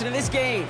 action of this game.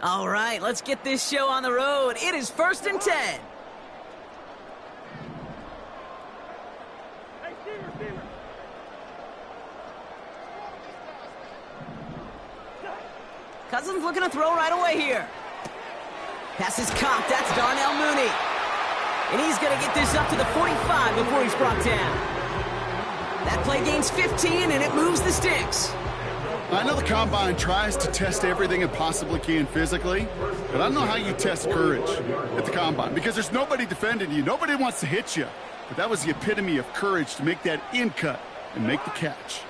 All right, let's get this show on the road. It is 1st and 10. Cousins looking to throw right away here. Pass is caught. That's Darnell Mooney. And he's going to get this up to the 45 before he's brought down. That play gains 15, and it moves the sticks. I know the Combine tries to test everything it possibly can physically, but I don't know how you test courage at the Combine because there's nobody defending you. Nobody wants to hit you. But that was the epitome of courage to make that in cut and make the catch.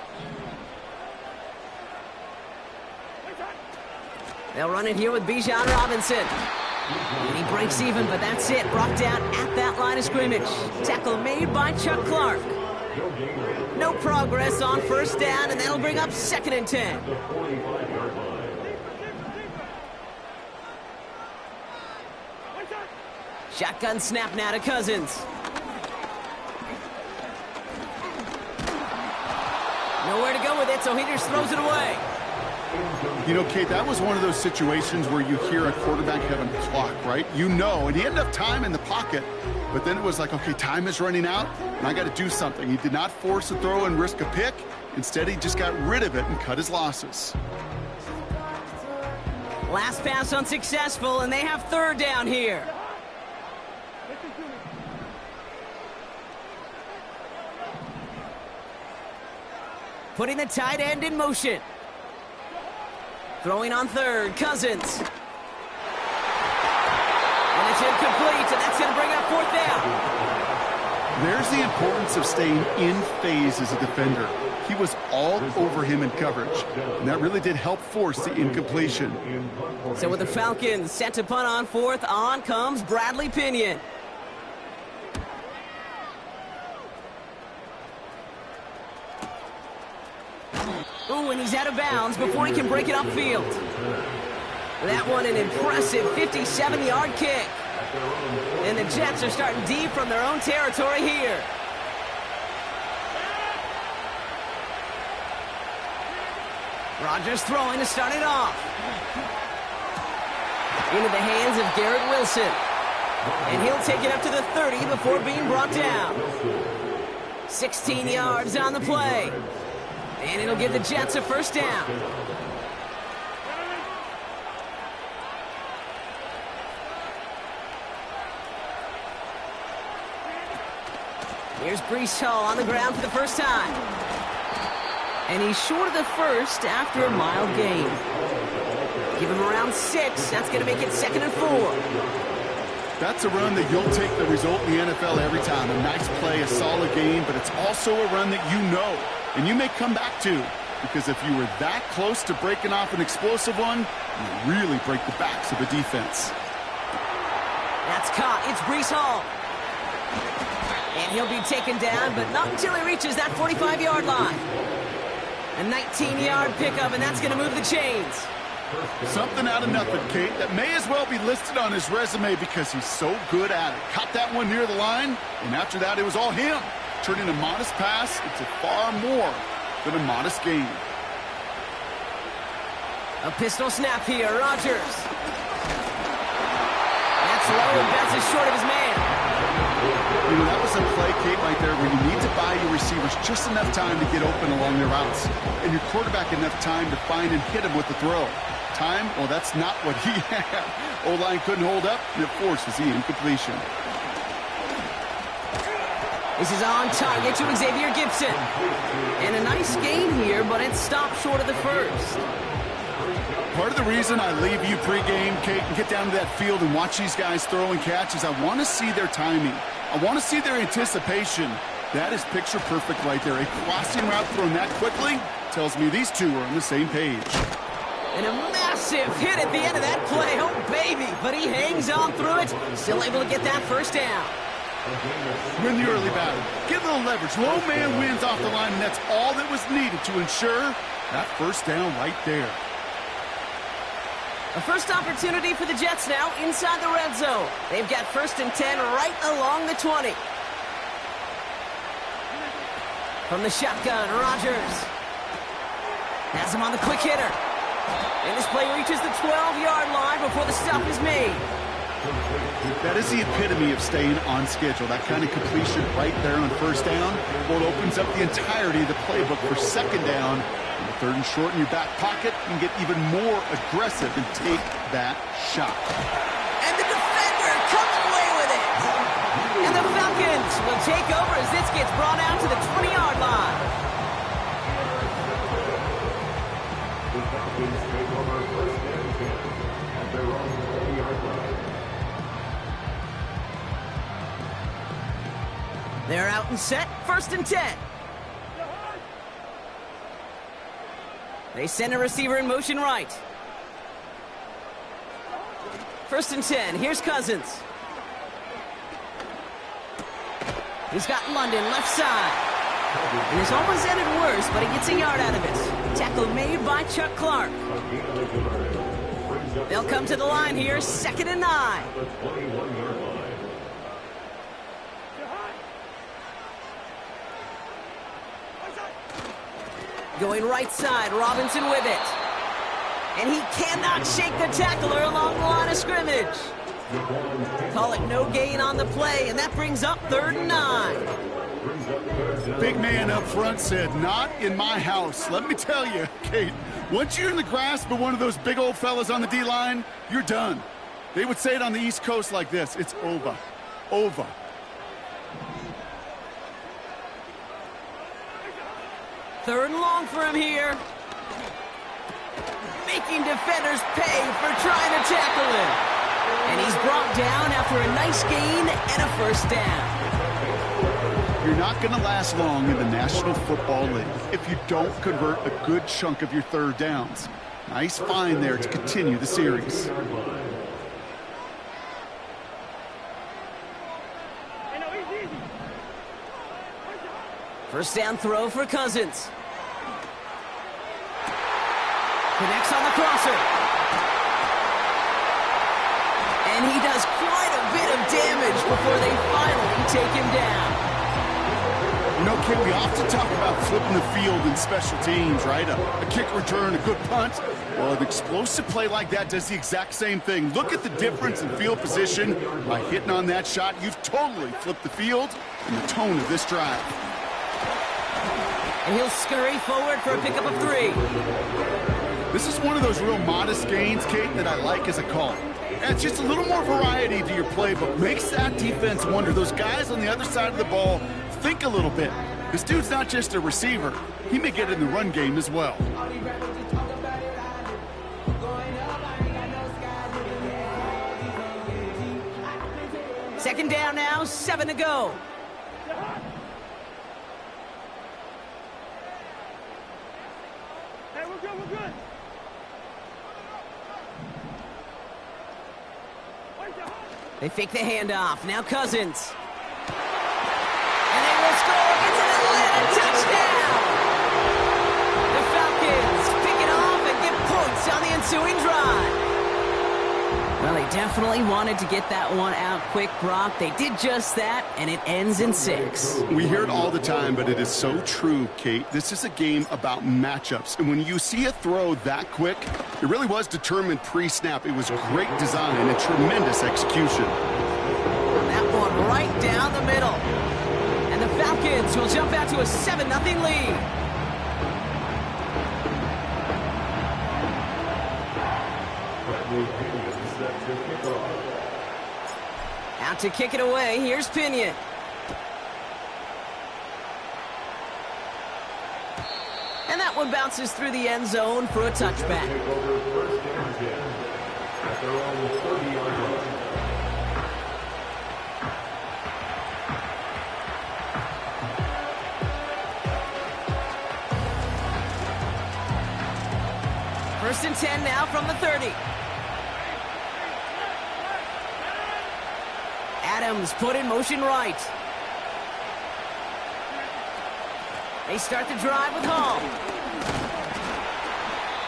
They'll run it here with Bijan Robinson. And he breaks even, but that's it. Brought down at that line of scrimmage. Tackle made by Chuck Clark. No progress on 1st down, and that'll bring up 2nd and 10. Shotgun snap now to Cousins. Nowhere to go with it, so he just throws it away. You know, Kate, that was one of those situations where you hear a quarterback having a clock, right? You know, and he had enough time in the pocket, but then it was like, okay, time is running out, and I got to do something. He did not force a throw and risk a pick. Instead, he just got rid of it and cut his losses. Last pass unsuccessful, and they have third down here. Putting the tight end in motion. Throwing on third, Cousins. And it's incomplete, and that's going to bring up fourth down. There's the importance of staying in phase as a defender. He was all over him in coverage, and that really did help force the incompletion. So with the Falcons set to punt on fourth, on comes Bradley Pinion. Ooh, and he's out of bounds before he can break it upfield. That one an impressive 57-yard kick. And the Jets are starting deep from their own territory here. Rodgers throwing to start it off. Into the hands of Garrett Wilson. And he'll take it up to the 30 before being brought down. 16 yards on the play. And it'll give the Jets a first down. Here's Breece Hall on the ground for the first time. And he's short of the first after a mild gain. Give him around 6. That's going to make it 2nd and 4. That's a run that you'll take the result in the NFL every time. A nice play, a solid game, but it's also a run that you know and you may come back to, because if you were that close to breaking off an explosive one, you really break the backs of a defense. That's caught. It's Breece Hall. And he'll be taken down, but not until he reaches that 45-yard line. A 19-yard pickup, and that's going to move the chains. Something out of nothing, Kate, that may as well be listed on his resume because he's so good at it. Caught that one near the line, and after that, it was all him. Turning a modest pass into far more than a modest gain. A pistol snap here, Rodgers. That's low and bounces short of his man. You know, that was a play, Kate, right there where you need to buy your receivers just enough time to get open along their routes. And your quarterback enough time to find and hit him with the throw. Time, well, that's not what he had. O-line couldn't hold up, and it forces the incompletion. This is on target to Xavier Gipson. And a nice gain here, but it stopped short of the first. Part of the reason I leave you pregame, Kate, and get down to that field and watch these guys throw and catch is I want to see their timing. I want to see their anticipation. That is picture perfect right there. A crossing route thrown that quickly tells me these two are on the same page. And a massive hit at the end of that play. Oh, baby. But he hangs on through it. Still able to get that first down. Win the early battle. Get a little leverage. Low man wins off the line, and that's all that was needed to ensure that first down right there. A first opportunity for the Jets now inside the red zone. They've got 1st and 10 right along the 20. From the shotgun, Rodgers has him on the quick hitter. And this play reaches the 12-yard line before the stop is made. That is the epitome of staying on schedule. That kind of completion right there on first down. Well, it opens up the entirety of the playbook for second down. And the 3rd and short in your back pocket, you can get even more aggressive and take that shot. And the defender comes away with it. And the Falcons will take over as this gets brought out to the 20-yard line. The Falcons take over 1st and 10 at their own 20-yard line. They're out and set, 1st and 10. They send a receiver in motion right. 1st and 10, here's Cousins. He's got London left side. And this almost ended worse, but he gets a yard out of it. Tackle made by Chuck Clark. They'll come to the line here, 2nd and 9. Going right side, Robinson with it. And he cannot shake the tackler along the line of scrimmage. Call it no gain on the play, and that brings up 3rd and 9. Big man up front said, not in my house. Let me tell you, Kate, once you're in the grasp of one of those big old fellas on the D-line, you're done. They would say it on the East Coast like this, it's over. Over. Third and long for him here. Making defenders pay for trying to tackle him. And he's brought down after a nice gain and a first down. You're not going to last long in the National Football League if you don't convert a good chunk of your 3rd downs. Nice find there to continue the series. First down throw for Cousins. Connects on the crosser. And he does quite a bit of damage before they finally take him down. You know, Kate, we often talk about flipping the field in special teams, right? A kick return, a good punt. Well, an explosive play like that does the exact same thing. Look at the difference in field position. By hitting on that shot, you've totally flipped the field and the tone of this drive. And he'll scurry forward for a pickup of 3. This is one of those real modest gains, Kate, that I like as a call. Adds just a little more variety to your playbook. Makes that defense wonder. Those guys on the other side of the ball think a little bit. This dude's not just a receiver. He may get in the run game as well. Second down now, 7 to go. Hey, we're good. They fake the handoff. Now Cousins. And they will score. It's an Atlanta touchdown. The Falcons pick it off and get points on the ensuing drive. Well, they definitely wanted to get that one out quick, Brock. They did just that, and it ends in 6. We hear it all the time, but it is so true, Kate. This is a game about matchups. And when you see a throw that quick, it really was determined pre-snap. It was great design and tremendous execution. That one right down the middle. And the Falcons will jump out to a 7-0 lead. Out to kick it away, here's Pinion. And that one bounces through the end zone for a touchback. First and 10 now from the 30. Adams put in motion right. They start the drive with Hall.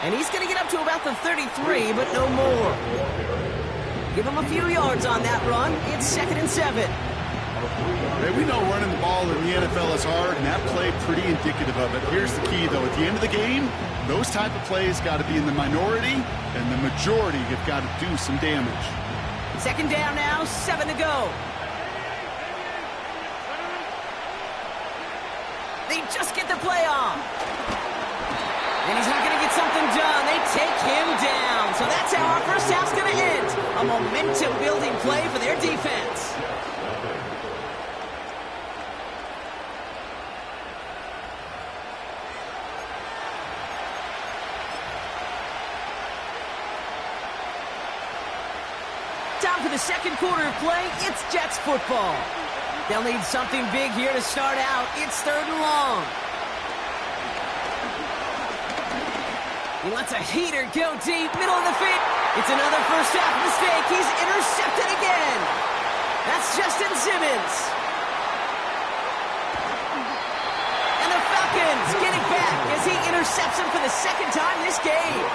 And he's going to get up to about the 33, but no more. Give him a few yards on that run. It's 2nd and 7. Hey, we know running the ball in the NFL is hard, and that play pretty indicative of it. Here's the key, though. At the end of the game, those type of plays got to be in the minority, and the majority have got to do some damage. Second down now, 7 to go. They just get the play off. And he's not going to get something done. They take him down. So that's how our first half's going to end. A momentum-building play for their defense. Time for the second quarter of play. It's Jets football. They'll need something big here to start out. It's 3rd and long. He lets a heater go deep, middle of the field. It's another first half mistake. He's intercepted again. That's Justin Simmons. And the Falcons get it back as he intercepts him for the 2nd time this game.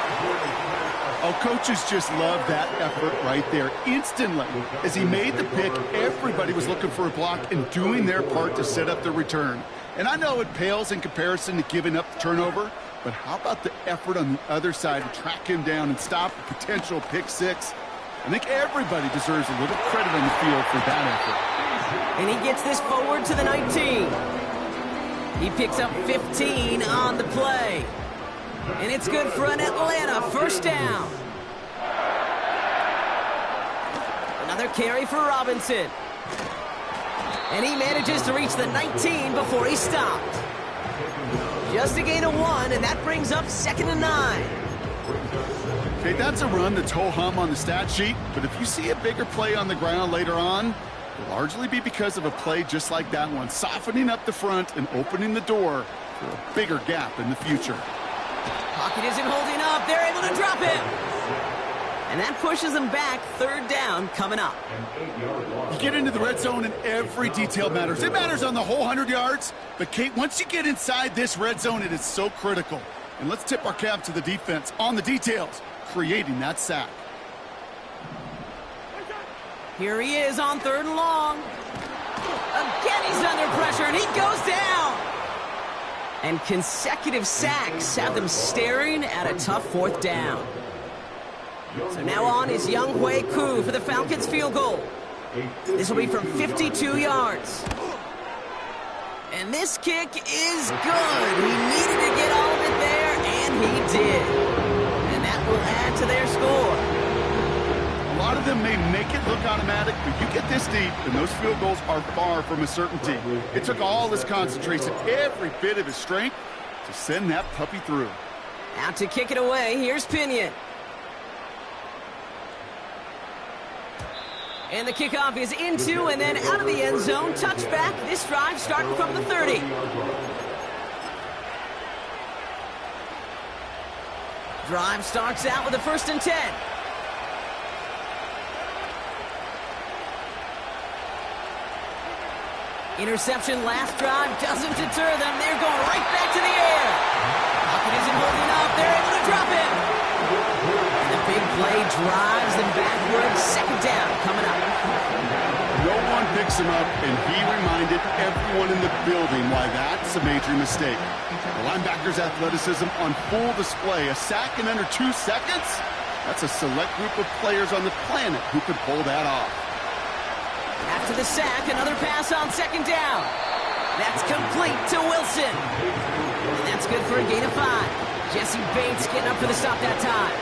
Oh, coaches just love that effort right there. Instantly, as he made the pick, everybody was looking for a block and doing their part to set up the return. And I know it pales in comparison to giving up the turnover, but how about the effort on the other side to track him down and stop a potential pick six? I think everybody deserves a little credit on the field for that effort. And he gets this forward to the 19. He picks up 15 on the play. And it's good for an Atlanta first down. Another carry for Robinson. And he manages to reach the 19 before he stopped. Just a gain of 1, and that brings up 2nd and 9. Okay, that's a run that's ho-hum on the stat sheet, but if you see a bigger play on the ground later on, it'll largely be because of a play just like that one, softening up the front and opening the door for a bigger gap in the future. Pocket isn't holding up. They're able to drop him. And that pushes them back. 3rd down coming up. You get into the red zone and every detail matters. It matters on the whole 100 yards. But, Kate, once you get inside this red zone, it is so critical. And let's tip our cap to the defense on the details, creating that sack. Here he is on 3rd and long. Again, he's under pressure, and he goes down. And consecutive sacks have them staring at a tough 4th down. So now on is Younghoe Koo for the Falcons field goal. This will be from 52 yards. And this kick is good. He needed to get all of it there, and he did. And that will add to their score. A lot of them may make it look automatic, but you get this deep, and those field goals are far from a certainty. It took all his concentration, every bit of his strength, to send that puppy through. Out to kick it away, here's Pinion. And the kickoff is into and then out of the end zone. Touchback, this drive starting from the 30. Drive starts out with a 1st and 10. Interception last drive doesn't deter them. They're going right back to the air. Pocket isn't holding up. They're able to drop him. And the big play drives them backwards. 2nd down coming up. No one picks him up, and he reminded everyone in the building why that's a major mistake. The linebacker's athleticism on full display. A sack in under 2 seconds? That's a select group of players on the planet who could pull that off. After the sack, another pass on 2nd down. That's complete to Wilson. And that's good for a gain of 5. Jesse Bates getting up for the stop that time.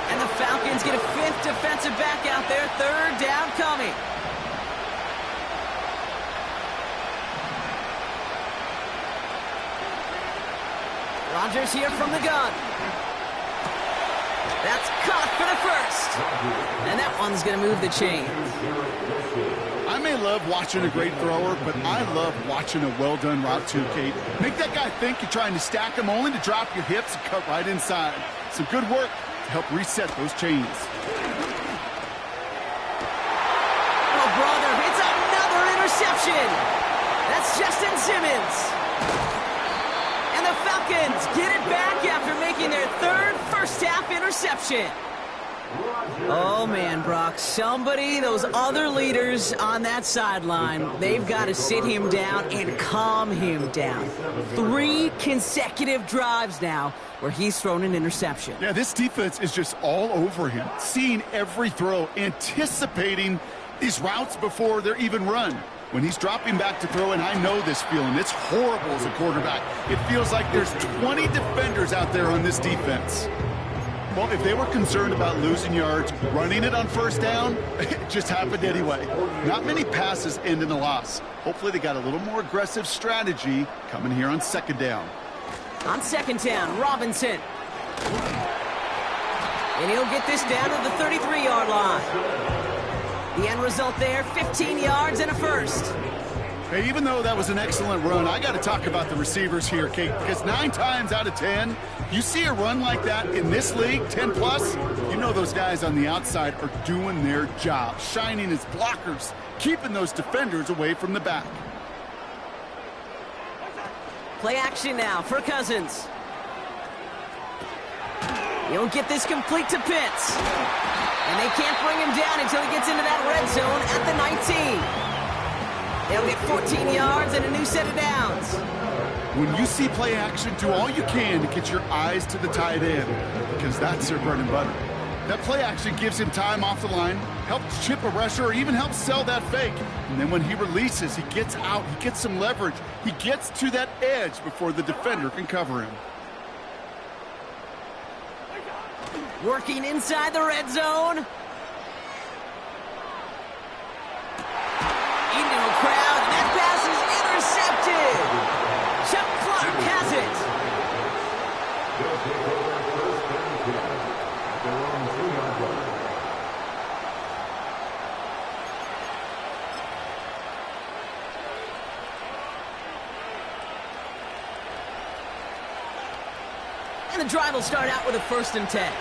And the Falcons get a 5th defensive back out there. 3rd down coming. Rodgers here from the gun. That's caught for the 1st. And that one's going to move the chains. I may love watching a great thrower, but I love watching a well-done route too, Kate. Make that guy think you're trying to stack him only to drop your hips and cut right inside. Some good work to help reset those chains. Oh, brother, it's another interception. That's Justin Simmons. And the Falcons get it back after making their 3rd first-half interception. Oh, man, Brock, somebody, those other leaders on that sideline, they've got to sit him down and calm him down. 3 consecutive drives now where he's thrown an interception. Yeah, this defense is just all over him, seeing every throw, anticipating these routes before they're even run. When he's dropping back to throw, and I know this feeling, it's horrible as a quarterback. It feels like there's 20 defenders out there on this defense. Well, if they were concerned about losing yards, running it on 1st down, it just happened anyway. Not many passes end in a loss. Hopefully they got a little more aggressive strategy coming here on 2nd down. On 2nd down, Robinson. And he'll get this down to the 33-yard line. The end result there, 15 yards and a 1st. Hey, even though that was an excellent run, I got to talk about the receivers here, Kate, because 9 times out of 10, you see a run like that in this league, 10+, you know those guys on the outside are doing their job, shining as blockers, keeping those defenders away from the back. Play action now for Cousins. He'll get this complete to Pitts. And they can't bring him down until he gets into that red zone at the 19. They'll get 14 yards and a new set of downs. When you see play action, do all you can to get your eyes to the tight end, because that's their bread and butter. That play action gives him time off the line, helps chip a rusher, or even helps sell that fake. And then when he releases, he gets out, he gets some leverage. He gets to that edge before the defender can cover him. Working inside the red zone. Into a crowd, and that pass is intercepted. Chuck Clark has it. They'll take over first and 10 at their own 2-yard line. And the drive will start out with a 1st and 10.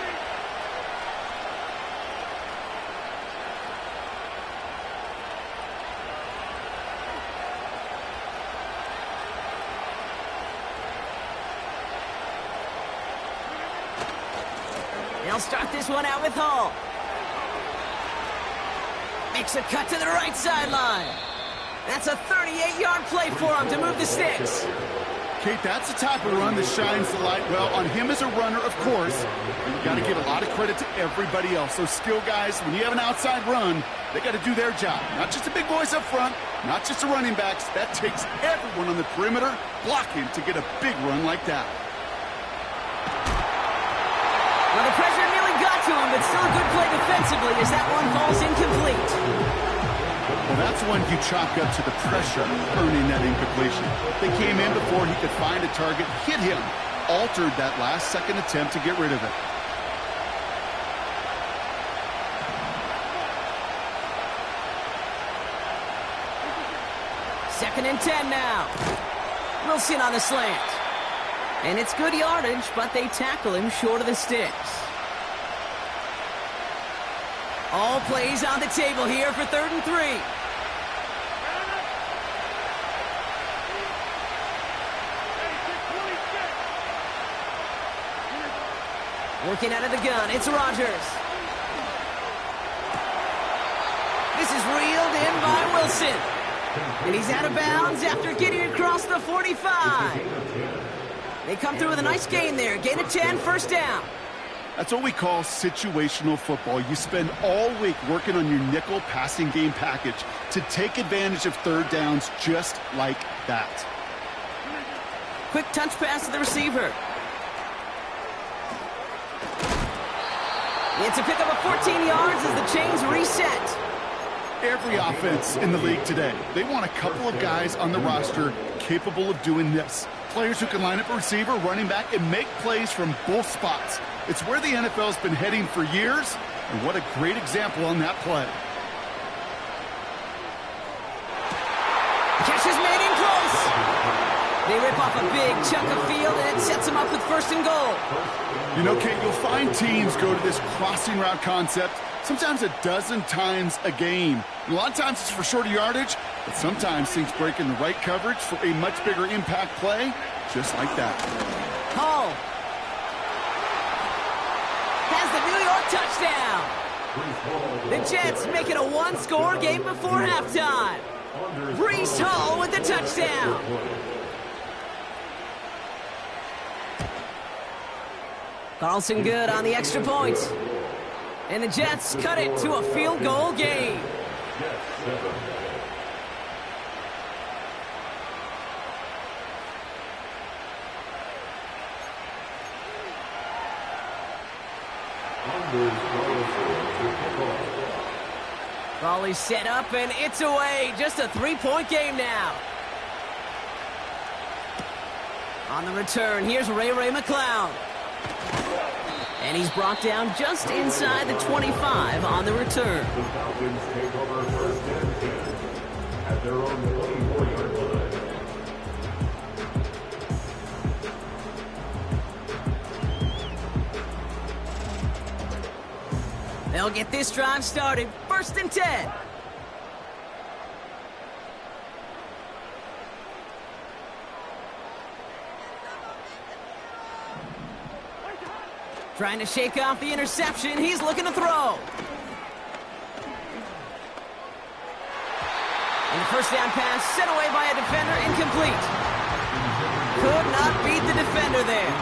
They'll start this one out with Hall. Makes a cut to the right sideline. That's a 38-yard play for him to move the sticks. Kate, that's the type of run that shines the light well on him as a runner, of course. But you got to give a lot of credit to everybody else. Those skill guys, when you have an outside run, they got to do their job. Not just the big boys up front, not just the running backs. That takes everyone on the perimeter blocking to get a big run like that. Well, the pressure nearly got to him, but still a good play defensively as that one falls incomplete. Well, that's one you chalk up to the pressure earning that incompletion. They came in before he could find a target, hit him, altered that last-second attempt to get rid of it. Second and 10 now. Wilson on the slant. And it's good yardage, but they tackle him short of the sticks. All plays on the table here for 3rd and 3. Working out of the gun, it's Rodgers. This is reeled in by Wilson. And he's out of bounds after getting across the 45. They come through with a nice gain there. Gain of 10, 1st down. That's what we call situational football. You spend all week working on your nickel passing game package to take advantage of 3rd downs just like that. Quick touch pass to the receiver. It's a pickup of 14 yards as the chains reset. Every offense in the league today, they want a couple of guys on the roster capable of doing this. Players who can line up a receiver, running back, and make plays from both spots. It's where the NFL's been heading for years, and what a great example on that play. Catch is made in close. They rip off a big chunk of field, and it sets them up with 1st and goal. You know, Kate, you'll find teams go to this crossing route concept sometimes a dozen times a game. And a lot of times it's for shorter yardage, but sometimes things break in the right coverage for a much bigger impact play, just like that. Hall has the New York touchdown. The Jets make it a 1-score game before halftime. Breece Hall with the touchdown. Carlson good on the extra point. And the Jets cut it to a field goal game. Volley set up and it's away. Just a 3-point game now. On the return, here's Ray McCloud. And he's brought down just inside the 25 on the return. The Falcons take over 1st and 10 at their own 24-yard line. They'll get this drive started. 1st and 10. Trying to shake off the interception. He's looking to throw. And the first down pass sent away by a defender, incomplete. Could not beat the defender there.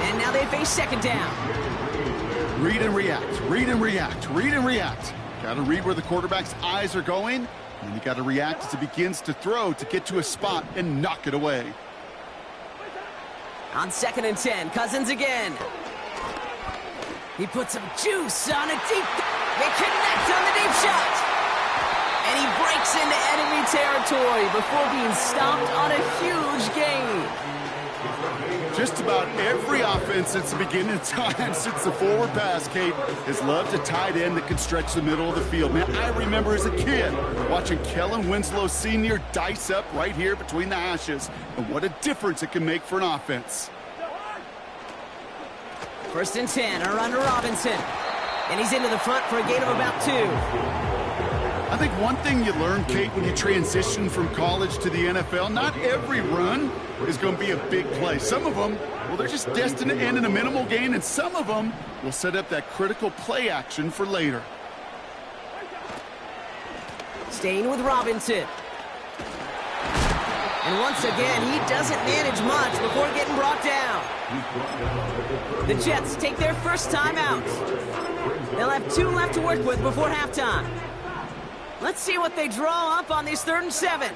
And now they face second down. Read and react, read and react, read and react. Got to read where the quarterback's eyes are going, and you got to react as he begins to throw to get to a spot and knock it away. On 2nd and 10, Cousins again. He puts some juice on a deep... They connect on the deep shot. And he breaks into enemy territory before being stopped on a huge gain. Just about every offense since the beginning of time, since the forward pass, Kate, has loved a tight end that can stretch the middle of the field. Man, I remember as a kid watching Kellen Winslow Sr. dice up right here between the hashes. And what a difference it can make for an offense. 1st and 10, a run to Robinson. And he's into the front for a gain of about 2. I think one thing you learn, Kate, when you transition from college to the NFL, not every run is going to be a big play. Some of them, well, they're just destined to end in a minimal gain, and some of them will set up that critical play action for later. Staying with Robinson. And once again, he doesn't manage much before getting brought down. The Jets take their first time out. They'll have 2 left to work with before halftime. Let's see what they draw up on these 3rd and 7.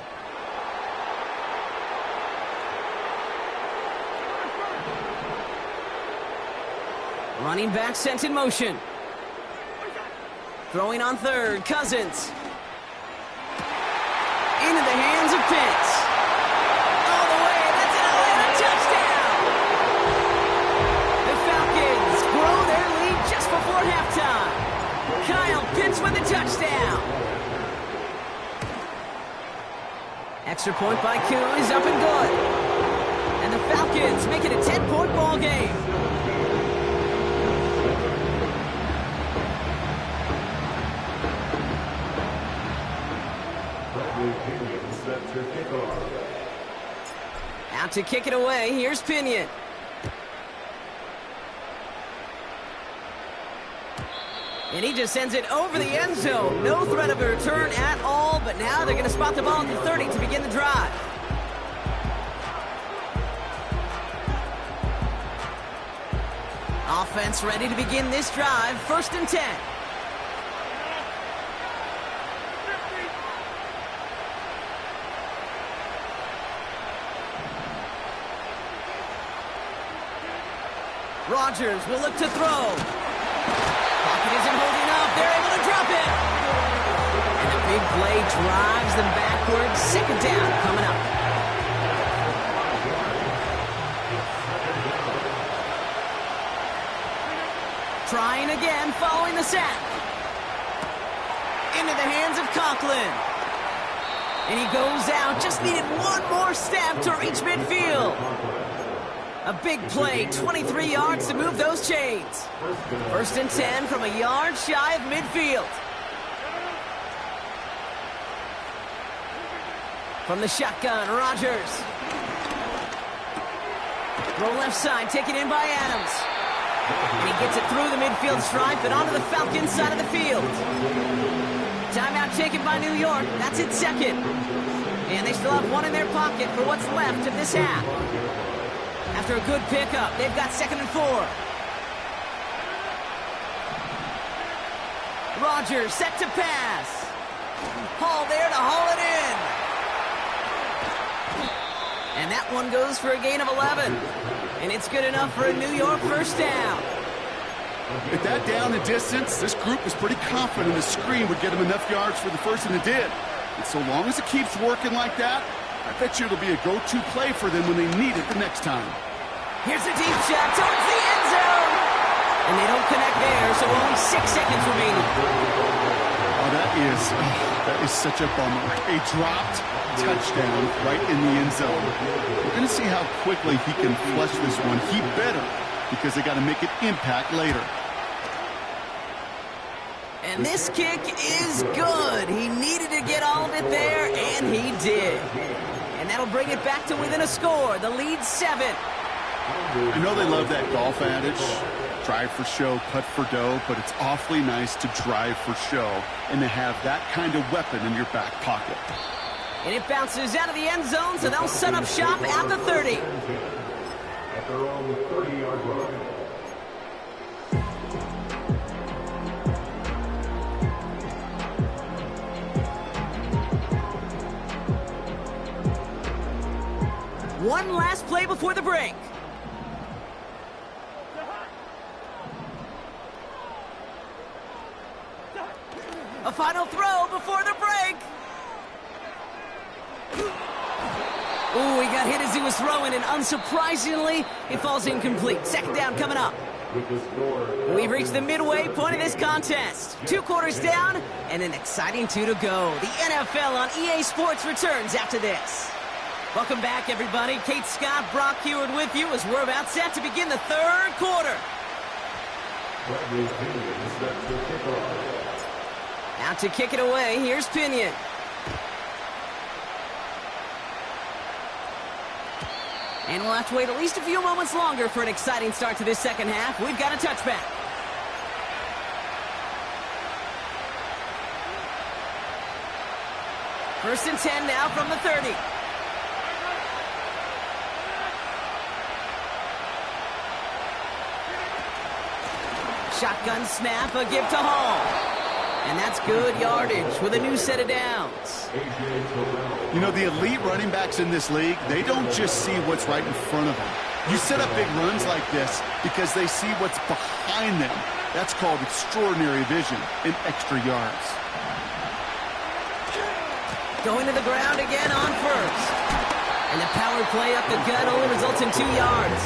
Running back sent in motion. Throwing on 3rd, Cousins. Into the hands of Pitts. All the way, that's an Atlanta touchdown! The Falcons grow their lead just before halftime. Kyle Pitts with a touchdown. Extra point by Q is up and good. And the Falcons make it a 10-point ball game. Out to kick it away, here's Pinion. And he just sends it over the end zone. No threat of a return at all, but now they're going to spot the ball at the 30 to begin the drive. Offense ready to begin this drive, 1st and 10. Rodgers will look to throw. Pocket isn't holding up. They're able to drop it. And the big play drives them backwards. 2nd down coming up. Trying again following the sack. Into the hands of Conklin. And he goes out. Just needed one more step to reach midfield. A big play, 23 yards to move those chains. 1st and 10 from a yard shy of midfield. From the shotgun, Rodgers. Throw left side, taken in by Adams. And he gets it through the midfield stripe and onto the Falcons side of the field. Timeout taken by New York. That's its 2nd. And they still have 1 in their pocket for what's left of this half. After a good pickup, they've got 2nd and 4. Rodgers set to pass. Hall there to haul it in. And that one goes for a gain of 11. And it's good enough for a New York first down. At that down and distance, this group was pretty confident the screen would get them enough yards for the first, and it did. And so long as it keeps working like that, I bet you it'll be a go-to play for them when they need it the next time. Here's a deep shot towards the end zone. And they don't connect there, so only 6 seconds remaining. Oh, that is such a bummer. A dropped touchdown right in the end zone. We're going to see how quickly he can flush this one. He better, because they got to make it impact later. And this kick is good. He needed to get all of it there, and he did. And that'll bring it back to within a score. The lead 7. I know they love that golf adage, drive for show, putt for dough, but it's awfully nice to drive for show and to have that kind of weapon in your back pocket. And it bounces out of the end zone, so they'll set up shop at the 30. At their own 30-yard line. One last play before the break. A final throw before the break. Ooh, he got hit as he was throwing, and unsurprisingly, it falls incomplete. Second down coming up. We've reached the midway point of this contest. 2 quarters down, and an exciting 2 to go. The NFL on EA Sports returns after this. Welcome back, everybody. Kate Scott, Brock Heward with you as we're about set to begin the 3rd quarter. Out to kick it away, here's Pinion. And we'll have to wait at least a few moments longer for an exciting start to this second half. We've got a touchback. First and 10 now from the 30. Shotgun snap, a give to Hall. And that's good yardage with a new set of downs. You know, the elite running backs in this league, they don't just see what's right in front of them. You set up big runs like this because they see what's behind them. That's called extraordinary vision and extra yards. Going to the ground again on first. And the power play up the gut only results in 2 yards.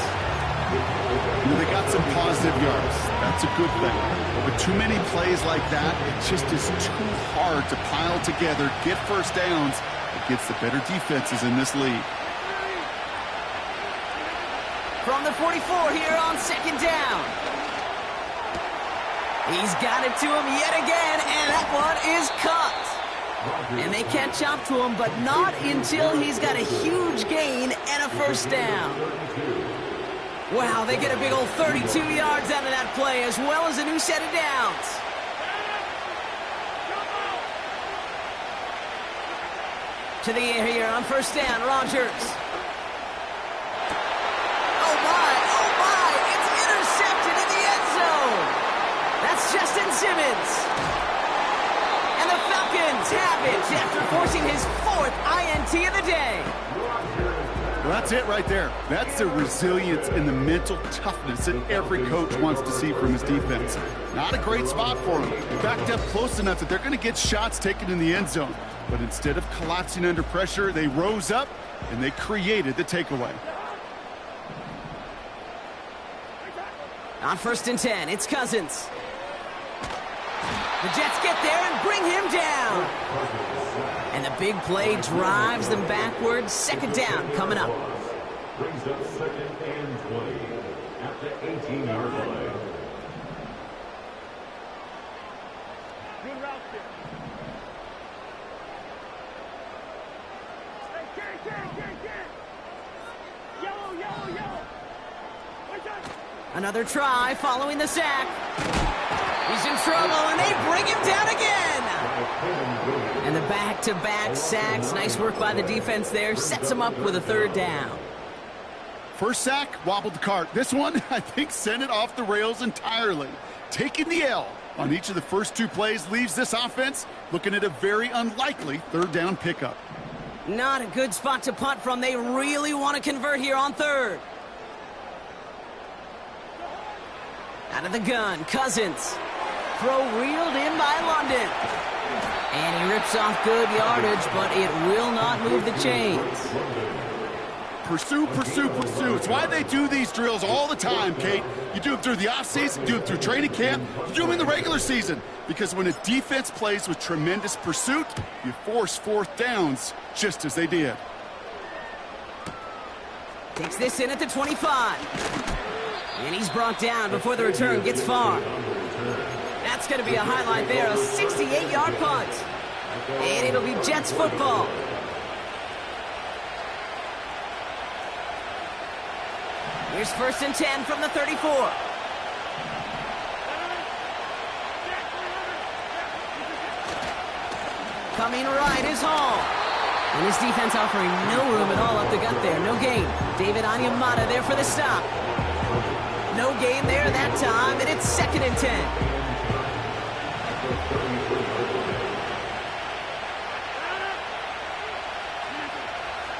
You know, they got some positive yards. That's a good thing. But too many plays like that, it just is too hard to pile together, get first downs against the better defenses in this league. From the 44 here on second down. He's got it to him yet again, and that one is cut. And they catch up to him, but not until he's got a huge gain and a first down. Wow, they get a big old 32 yards out of that play, as well as a new set of downs. To the air here on first down, Rodgers. Oh my, it's intercepted in the end zone. That's Justin Simmons. And the Falcons have it after forcing his 4th INT of the day. Well, that's it right there. That's the resilience and the mental toughness that every coach wants to see from his defense. Not a great spot for them. Backed up close enough that they're going to get shots taken in the end zone. But instead of collapsing under pressure, they rose up and they created the takeaway. On first and 10, it's Cousins. The Jets get there and bring him down. And the big play drives them backwards. Second down coming up. Brings up 2nd and 20 at the 18-yard line. Good route there. Hey, get. Yellow. Wait up. Another try following the sack. He's in trouble, and they bring him down again. And the back-to-back sacks. Nice work by the defense there. Sets him up with a 3rd down. First sack, wobbled the cart. This one, I think, sent it off the rails entirely. Taking the L on each of the first 2 plays leaves this offense looking at a very unlikely 3rd down pickup. Not a good spot to punt from. They really want to convert here on 3rd. Out of the gun, Cousins. Throw reeled in by London. And he rips off good yardage, but it will not move the chains. Pursue. It's why they do these drills all the time, Kate. You do them through the offseason, do them through training camp, you do them in the regular season. Because when a defense plays with tremendous pursuit, you force 4th downs, just as they did. Takes this in at the 25. And he's brought down before the return gets far. That's going to be a highlight there, a 68-yard punt. And it'll be Jets Here's 1st and 10 from the 34. Coming right is Hall. And his defense offering no room at all up the gut there. No gain. David Onyemata there for the stop. No gain there that time, and it's 2nd and 10.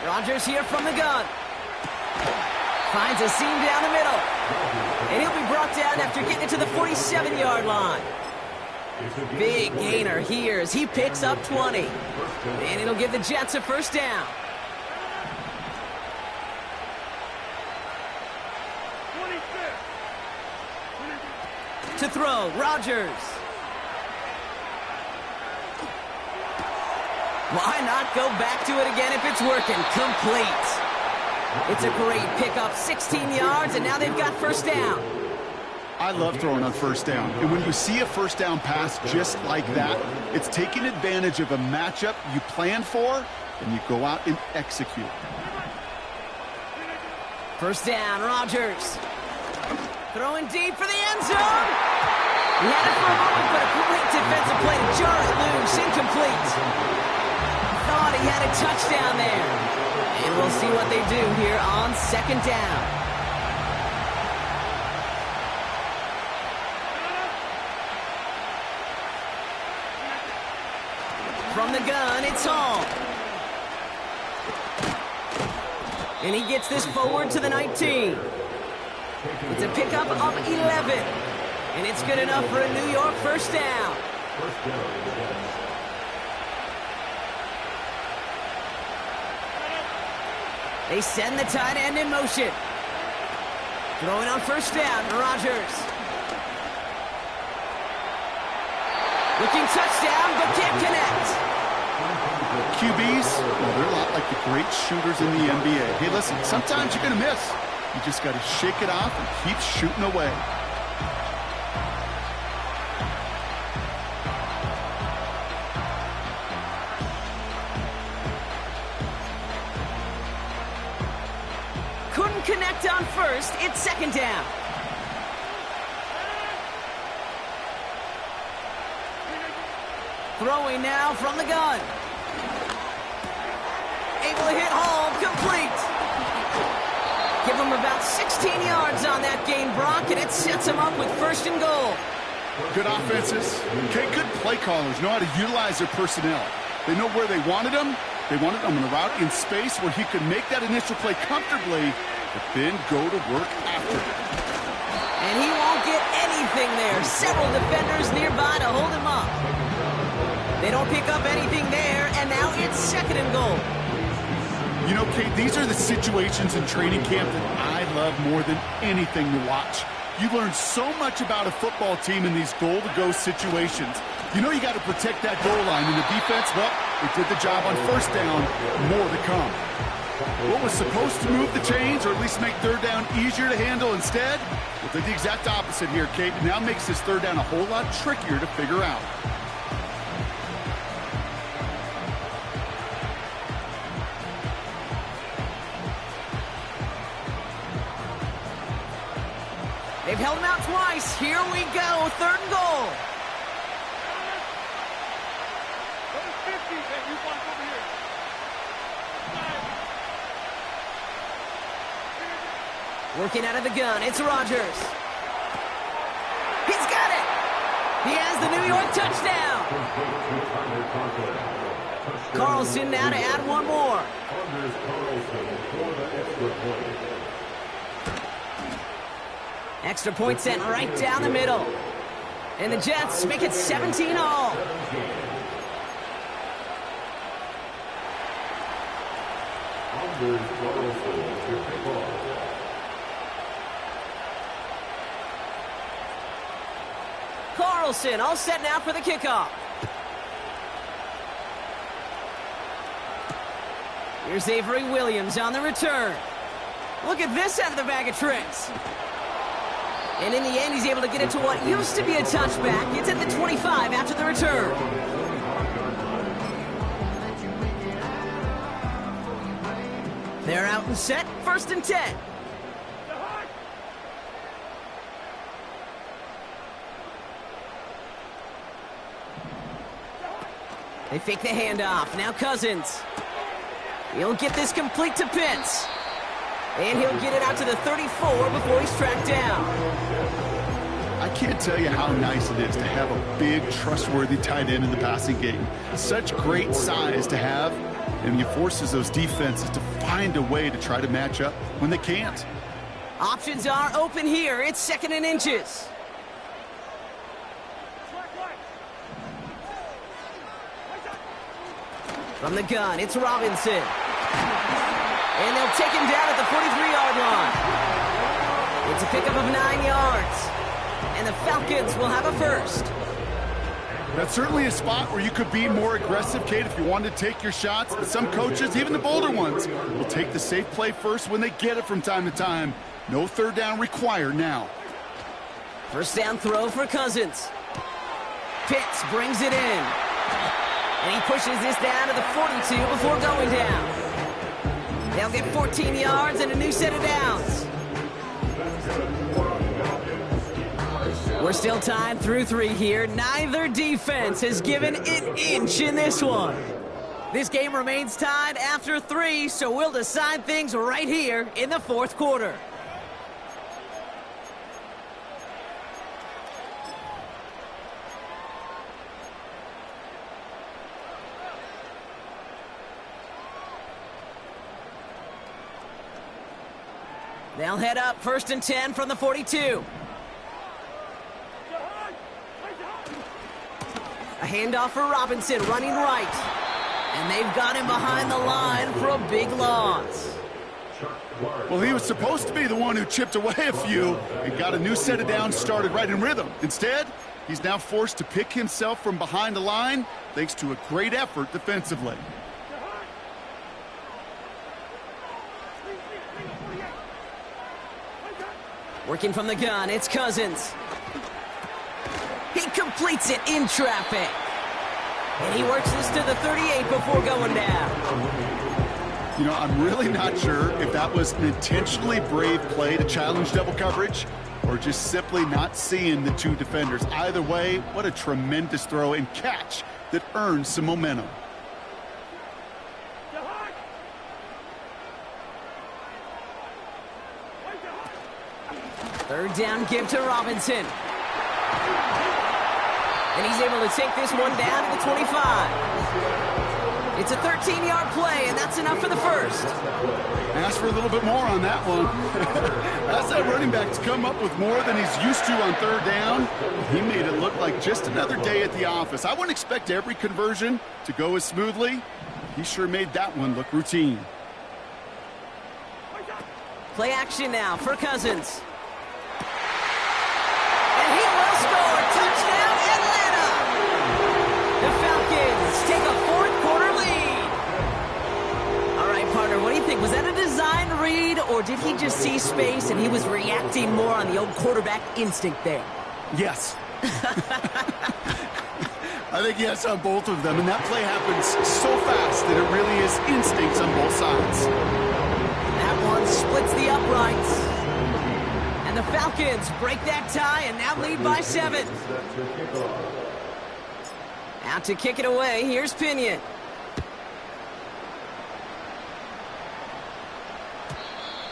Rodgers here from the gun. Finds a seam down the middle. And he'll be brought down after getting it to the 47-yard line. Big gainer here as he picks up 20. And it'll give the Jets a 1st down. To throw, Rodgers. Why not go back to it again if it's working? Complete. It's a great pickup, 16 yards, and now they've got 1st down. I love throwing on 1st down. And when you see a 1st down pass just like that, it's taking advantage of a matchup you plan for, and you go out and execute. 1st down, Rodgers. Throwing deep for the end zone. He had it for a moment, but a great defensive play to jar it loose. Incomplete. Thought he had a touchdown there. And we'll see what they do here on 2nd down. From the gun, it's Hall. And he gets this forward to the 19. It's a pickup of 11. And it's good enough for a New York 1st down. They send the tight end in motion. Throwing on 1st down, Rodgers. Looking touchdown, but can't connect. QBs, well, they're a lot like the great shooters in the NBA. Hey, listen, sometimes you're going to miss. You just got to shake it off and keep shooting away. Couldn't connect on 1st. It's 2nd down. Throwing now from the gun. Able to hit Hall, complete. Give him about 16 yards on that gain, Brock, and it sets him up with 1st and goal. Good offenses. Okay, good play callers know how to utilize their personnel. They know where they wanted him. They wanted him in a route in space where he could make that initial play comfortably, but then go to work after it. And he won't get anything there. Several defenders nearby to hold him up. They don't pick up anything there, and now it's 2nd and goal. You know, Kate, these are the situations in training camp that I love more than anything to watch. You learn so much about a football team in these goal-to-go situations. You know you got to protect that goal line, and the defense, well, they did the job on 1st down, more to come. What was supposed to move the chains, or at least make 3rd down easier to handle instead? Well, did the exact opposite here, Kate, and now makes this 3rd down a whole lot trickier to figure out. They've held him out twice. Here we go, 3rd and goal. Working out of the gun, it's Rodgers. He's got it. He has the New York touchdown. Carlson now to add one more. Extra point sent right down the middle. And the Jets make it 17-all. Carlson all set now for the kickoff. Here's Avery Williams on the return. Look at this out of the bag of tricks. And in the end, he's able to get it to what used to be a touchback. It's at the 25 after the return. They're out and set, 1st and 10. They fake the handoff. Now Cousins. He'll get this complete to Pitts. And he'll get it out to the 34 before he's tracked down. I can't tell you how nice it is to have a big, trustworthy tight end in the passing game. Such great size to have, and he forces those defenses to find a way to try to match up when they can't. Options are open here. It's 2nd and inches. From the gun, it's Robinson. And they'll take him down at the 43-yard line. It's a pickup of 9 yards. And the Falcons will have a first. That's certainly a spot where you could be more aggressive, Kate, if you wanted to take your shots. But some coaches, even the bolder ones, will take the safe play first when they get it from time to time. No third down required now. First down throw for Cousins. Pitts brings it in. And he pushes this down to the 42 before going down. They'll get 14 yards and a new set of downs. We're still tied through 3 here. Neither defense has given an inch in this one. This game remains tied after 3, so we'll decide things right here in the 4th quarter. They'll head up 1st and 10 from the 42. A handoff for Robinson, running right. And they've got him behind the line for a big loss. Well, he was supposed to be the one who chipped away a few and got a new set of downs started right in rhythm. Instead, he's now forced to pick himself from behind the line thanks to a great effort defensively. Working from the gun, it's Cousins. He completes it in traffic. And he works this to the 38 before going down. You know, I'm really not sure if that was an intentionally brave play to challenge double coverage or just simply not seeing the 2 defenders. Either way, what a tremendous throw and catch that earns some momentum. Third down give to Robinson. And he's able to take this one down to the 25. It's a 13-yard play, and that's enough for the first. Ask for a little bit more on that one. That's that running back to come up with more than he's used to on 3rd down. He made it look like just another day at the office. I wouldn't expect every conversion to go as smoothly. He sure made that one look routine. Play action now for Cousins. And he will score. Touchdown, Atlanta! The Falcons take a 4th quarter lead. All right, partner, what do you think? Was that a design read, or did he just see space and he was reacting more on the old quarterback instinct there? Yes. I think yes on both of them, and that play happens so fast that it really is instincts on both sides. That one splits the uprights. And the Falcons break that tie and now lead by 7. Out to kick it away, here's Pinion.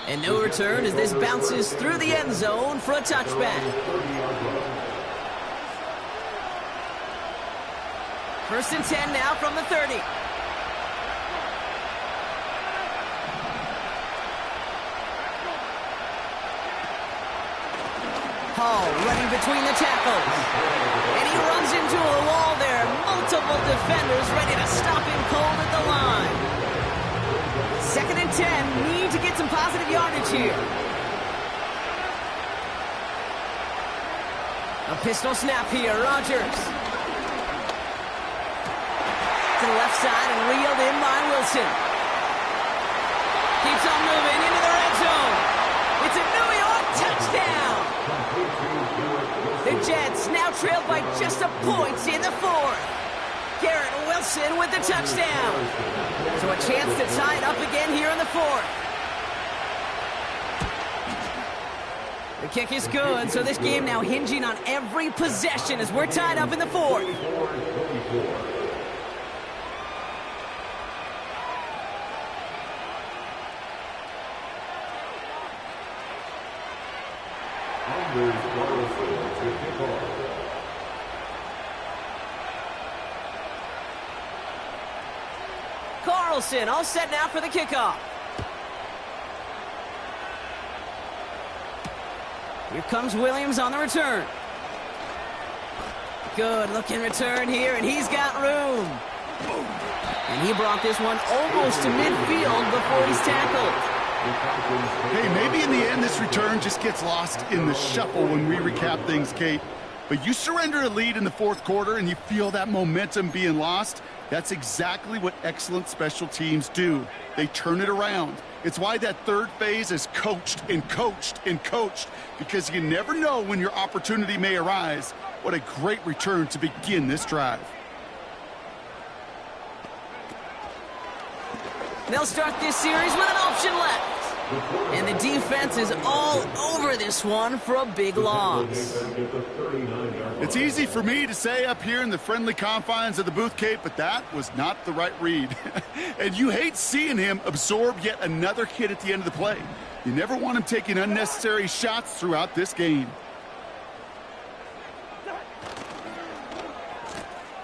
And no return as this bounces through the end zone for a touchback. 1st and 10 now from the 30. Hall running between the tackles. And he runs into a wall there. Multiple defenders ready to stop him cold at the line. 2nd and 10. Need to get some positive yardage here. A pistol snap here. Rodgers. To the left side and reeled in by Wilson. Keeps on moving into the red zone. It's a New York touchdown. The Jets now trailed by just a point in the 4th. Garrett Wilson with the touchdown. So a chance to tie it up again here in the 4th. The kick is good, so this game now hinging on every possession as we're tied up in the 4th. Anders Carlson to kick off. Carlson all set now for the kickoff. Here comes Williams on the return. Good looking return here, and he's got room. And he brought this one almost to midfield before he's tackled. Hey, maybe in the end this return just gets lost in the shuffle when we recap things, Kate. But you surrender a lead in the fourth quarter and you feel that momentum being lost. That's exactly what excellent special teams do. They turn it around. It's why that third phase is coached and coached and coached, because you never know when your opportunity may arise. What a great return to begin this drive. They'll start this series with an option left. And the defense is all over this one for a big loss. It's easy for me to say up here in the friendly confines of the booth, Kate, but that was not the right read. And you hate seeing him absorb yet another hit at the end of the play. You never want him taking unnecessary shots throughout this game.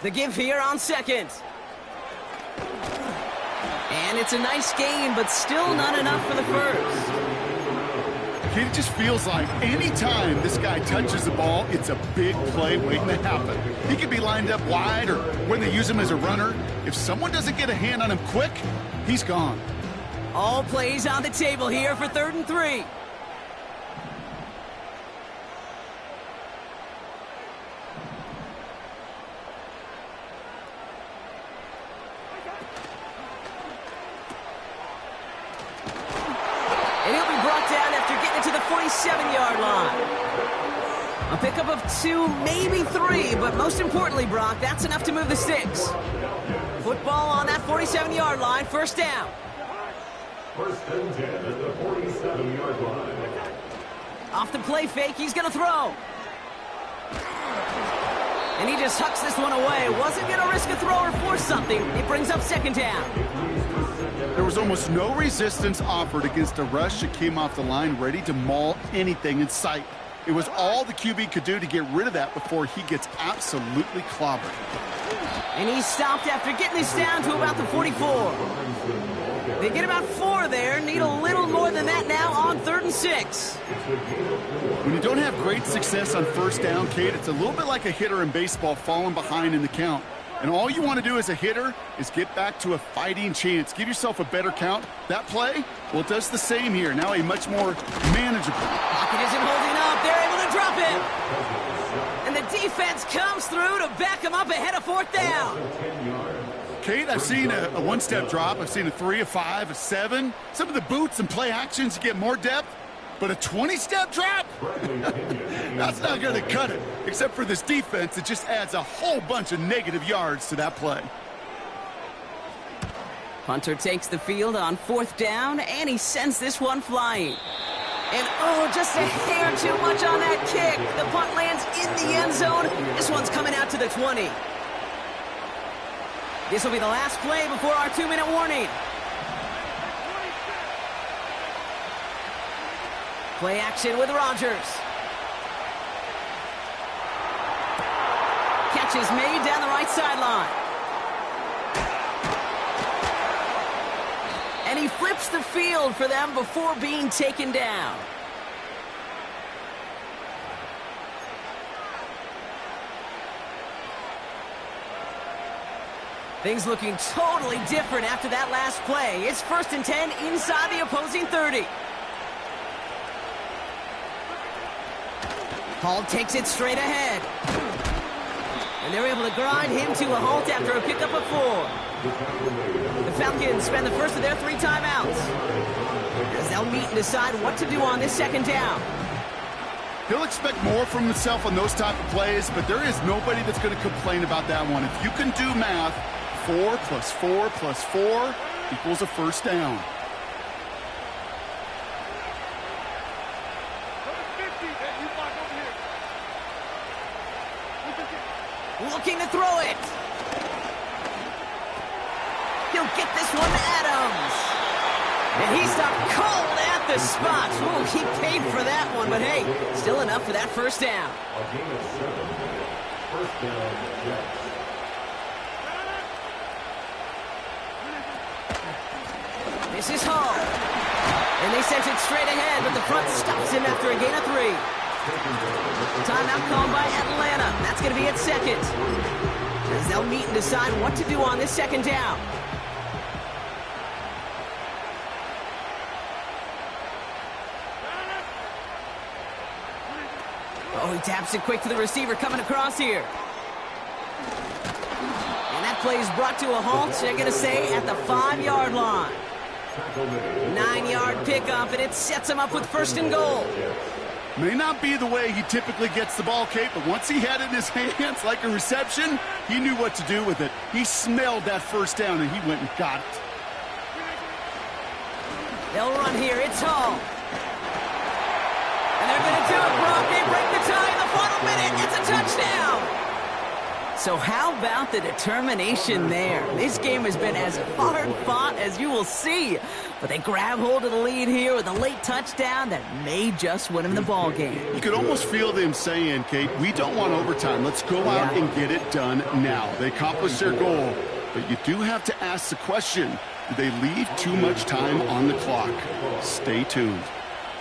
The give here on second. And it's a nice gain, but still not enough for the first. It just feels like any time this guy touches the ball, it's a big play waiting to happen. He could be lined up wide, or when they use him as a runner, if someone doesn't get a hand on him quick, he's gone. All plays on the table here for 3rd and 3. And he'll be brought down after getting it to the 47-yard line. A pickup of 2, maybe 3, but most importantly, Brock, that's enough to move the sticks. Football on that 47-yard line, first down. First and 10 at the 47-yard line. Off the play fake, he's going to throw. And he just hucks this one away. Wasn't going to risk a throw or force something. It brings up second down. There was almost no resistance offered against a rush that came off the line ready to maul anything in sight. It was all the QB could do to get rid of that before he gets absolutely clobbered. And he's stopped after getting this down to about the 44. They get about 4 there. Need a little more than that now on 3rd and 6. When you don't have great success on first down, Kate, it's a little bit like a hitter in baseball falling behind in the count. And all you want to do as a hitter is get back to a fighting chance. Give yourself a better count. That play, well, it does the same here. Now a much more manageable. Pocket isn't holding up. They're able to drop it. And the defense comes through to back him up ahead of 4th down. Kate, I've seen a one-step drop. I've seen a 3, a 5, a 7. Some of the boots and play actions get more depth. But a 20-step drop? That's not going to cut it. Except for this defense, it just adds a whole bunch of negative yards to that play. Hunter takes the field on 4th down, and he sends this one flying. And, oh, just a hair too much on that kick. The punt lands in the end zone. This one's coming out to the 20. This will be the last play before our 2-minute warning. Play action with Rodgers. Catch is made down the right sideline. And he flips the field for them before being taken down. Things looking totally different after that last play. It's 1st and 10 inside the opposing 30. Hall takes it straight ahead. And they're able to grind him to a halt after a pickup of 4. The Falcons spend the first of their 3 timeouts, as they'll meet and decide what to do on this 2nd down. He'll expect more from himself on those type of plays, but there is nobody that's going to complain about that one. If you can do math, 4 plus 4 plus 4 equals a first down. Looking to throw it. He'll get this one to Adams. And he stopped cold at the spot. Ooh, he paid for that one, but hey, still enough for that first down. A gain of 7. First down, Jets. This is Hall. And they sent it straight ahead, but the front stops him after a gain of 3. Timeout called by Atlanta. That's going to be its second. As they'll meet and decide what to do on this second down. Oh, he taps it quick to the receiver coming across here. And that play is brought to a halt, they're going to say, at the 5-yard line. 9-yard pickup, and it sets him up with first and goal. May not be the way he typically gets the ball, Kate, but once he had it in his hands like a reception, he knew what to do with it. He smelled that first down, and he went and got it. They'll run here. It's Hall. And they're going to do it, Brock. They break the tie in the final minute. It's a touchdown. So how about the determination there? This game has been as hard-fought as you will see. But they grab hold of the lead here with a late touchdown that may just win them the ball game. You could almost feel them saying, Kate, we don't want overtime. Let's go out and get it done now. They accomplished their goal. But you do have to ask the question, do they leave too much time on the clock? Stay tuned.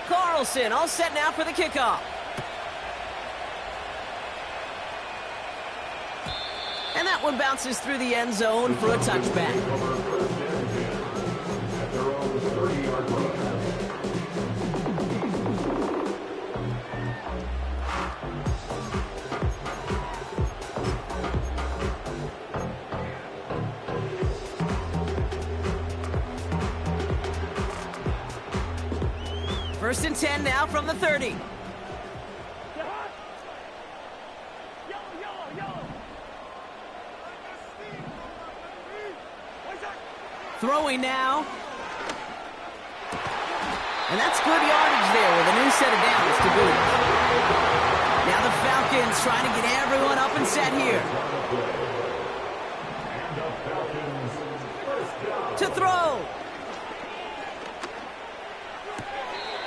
Carlson all set now for the kickoff. And that one bounces through the end zone for a touchback. First and 10 now from the 30. Throwing now. And that's good yardage there with a new set of downs to boot. Now the Falcons trying to get everyone up and set here. To throw.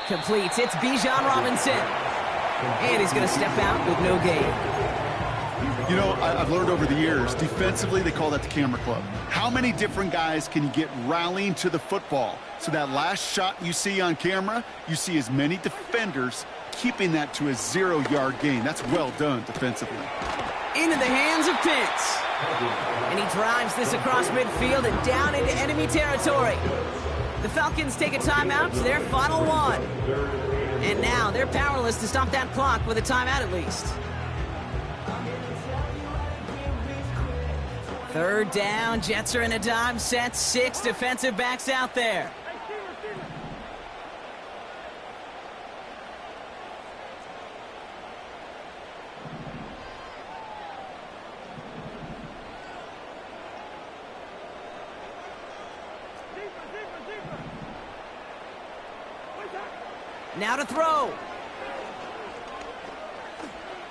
Completes. It's Bijan Robinson. And he's going to step out with no gain. You know, I've learned over the years, defensively, they call that the camera club. How many different guys can you get rallying to the football? So that last shot you see on camera, you see as many defenders keeping that to a 0-yard gain. That's well done defensively. Into the hands of Pitts. And he drives this across midfield and down into enemy territory. The Falcons take a timeout to their final one. And now they're powerless to stop that clock with a timeout at least. Third down, Jets are in a dime set, 6 defensive backs out there. Now to throw.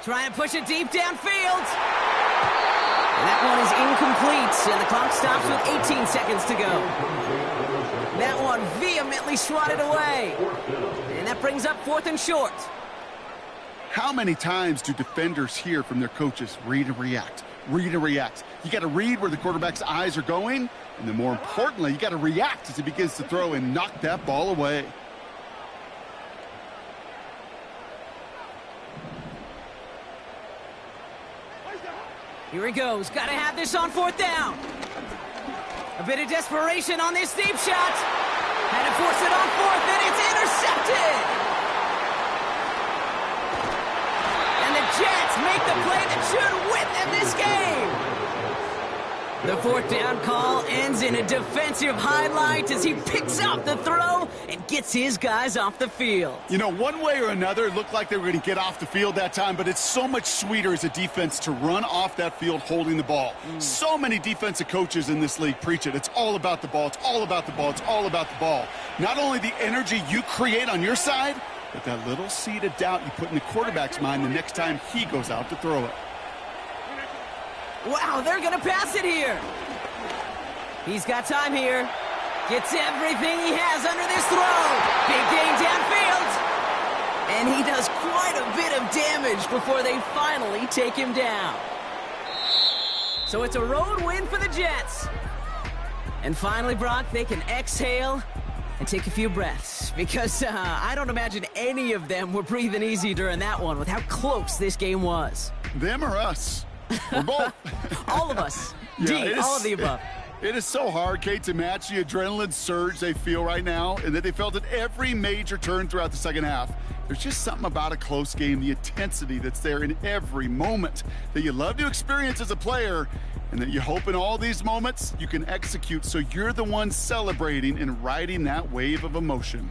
Trying to push it deep downfield. And that one is incomplete, and the clock stops with 18 seconds to go. That one vehemently swatted away. And that brings up 4th and short. How many times do defenders hear from their coaches, read and react, read and react? You got to read where the quarterback's eyes are going, and then more importantly, you got to react as he begins to throw and knock that ball away. Here he goes. Got to have this on 4th down. A bit of desperation on this deep shot. Had to force it on 4th, and it's intercepted. And the Jets make the play that should win them this game. The 4th down call ends in a defensive highlight as he picks up the throw and gets his guys off the field. You know, one way or another, it looked like they were going to get off the field that time, but it's so much sweeter as a defense to run off that field holding the ball. So many defensive coaches in this league preach it. It's all about the ball. It's all about the ball. It's all about the ball. Not only the energy you create on your side, but that little seed of doubt you put in the quarterback's mind the next time he goes out to throw it. Wow, they're going to pass it here. He's got time here. Gets everything he has under this throw. Big gain downfield. And he does quite a bit of damage before they finally take him down. So it's a road win for the Jets. And finally, Brock, they can exhale and take a few breaths. Because I don't imagine any of them were breathing easy during that one with how close this game was. Them or us? We're both. All of us. Yeah, All of the above. It is so hard, Kate, to match the adrenaline surge they feel right now and that they felt at every major turn throughout the second half. There's just something about a close game, the intensity that's there in every moment that you love to experience as a player, and that you hope in all these moments you can execute so you're the one celebrating and riding that wave of emotion.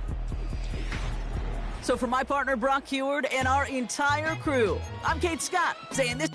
So for my partner, Brock Huard, and our entire crew, I'm Kate Scott, saying this...